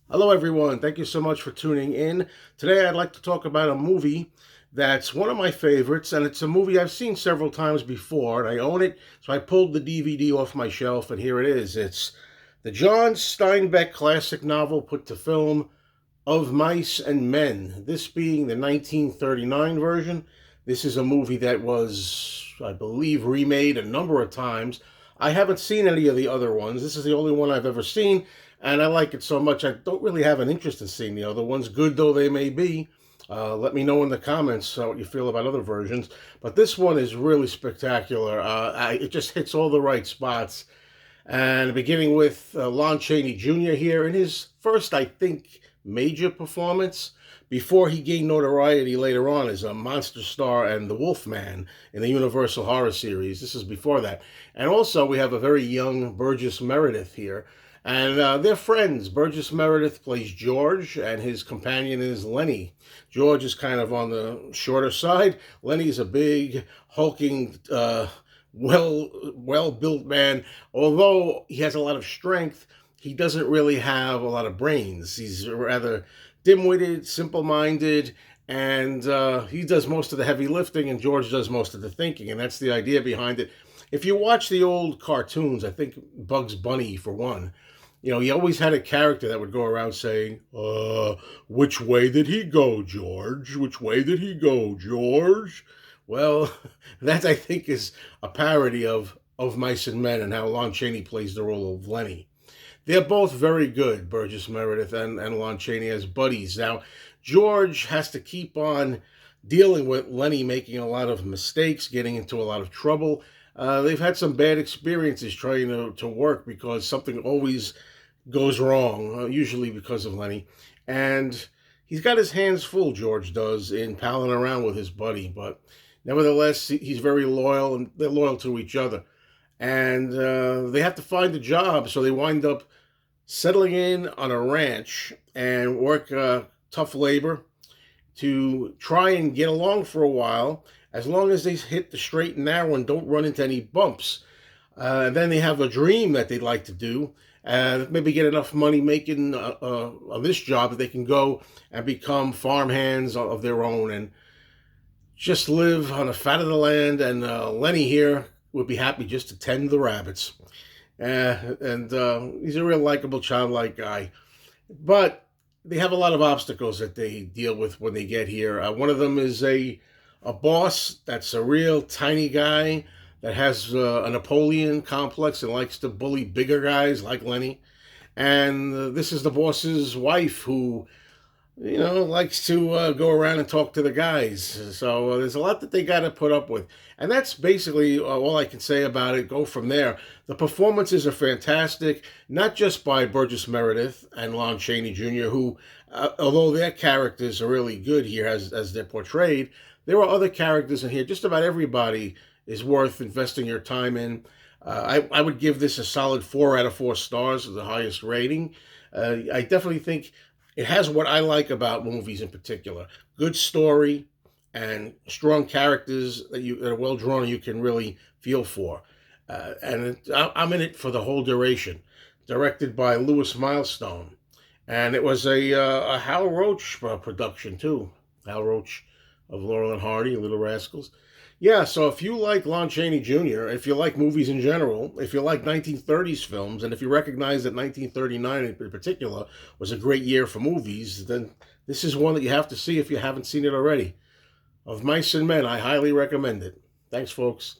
Hello, everyone. Thank you so much for tuning in. Today, I'd like to talk about a movie that's one of my favorites, and it's a movie I've seen several times before, and I own it, so I pulled the DVD off my shelf, and here it is. It's the John Steinbeck classic novel put to film, Of Mice and Men. This being the 1939 version. This is a movie that was, I believe, remade a number of times. I haven't seen any of the other ones. This is the only one I've ever seen, and I like it so much I don't really have an interest in seeing the other ones, good though they may be. Let me know in the comments what you feel about other versions. But this one is really spectacular. It just hits all the right spots. And beginning with Lon Chaney Jr. here in his first, I think, major performance before he gained notoriety later on as a monster star and the Wolfman in the Universal Horror series. This is before that. And also, we have a very young Burgess Meredith here. And they're friends. Burgess Meredith plays George, and his companion is Lenny. George is kind of on the shorter side. Lenny's a big, hulking, well built man. Although he has a lot of strength, he doesn't really have a lot of brains. He's rather dim-witted, simple-minded, and he does most of the heavy lifting, and George does most of the thinking, and that's the idea behind it. If you watch the old cartoons, I think Bugs Bunny for one, he always had a character that would go around saying, which way did he go, George? Which way did he go, George? Well, that I think is a parody of Mice and Men and how Lon Chaney plays the role of Lenny. They're both very good, Burgess Meredith and Lon Chaney as buddies. Now, George has to keep on dealing with Lenny making a lot of mistakes, getting into a lot of trouble. They've had some bad experiences trying to work because something always goes wrong, usually because of Lenny. And he's got his hands full, George does, in palling around with his buddy. But nevertheless, he's very loyal, and they're loyal to each other. And they have to find a job, so they wind up settling in on a ranch and work tough labor to try and get along for a while, as long as they hit the straight and narrow and don't run into any bumps. And then they have a dream that they'd like to do, and maybe get enough money making on this job that they can go and become farm hands of their own and just live on the fat of the land. And Lenny here would be happy just to tend the rabbits. And he's a real likable, childlike guy. But they have a lot of obstacles that they deal with when they get here. One of them is a boss that's a real tiny guy that has a Napoleon complex and likes to bully bigger guys like Lenny. And this is the boss's wife who, likes to go around and talk to the guys. So there's a lot that they got to put up with. And that's basically all I can say about it. Go from there. The performances are fantastic, not just by Burgess Meredith and Lon Chaney Jr., who, although their characters are really good here as they're portrayed, there are other characters in here. Just about everybody is worth investing your time in. I would give this a solid 4 out of 4 stars, the highest rating. I definitely think it has what I like about movies in particular: good story and strong characters that are well drawn and you can really feel for. I'm in it for the whole duration. Directed by Milestone, and it was a Hal Roach production too. Hal Roach of Laurel and Hardy, Little Rascals. Yeah, so if you like Lon Chaney Jr., if you like movies in general, if you like 1930s films, and if you recognize that 1939 in particular was a great year for movies, then this is one that you have to see if you haven't seen it already. Of Mice and Men, I highly recommend it. Thanks, folks.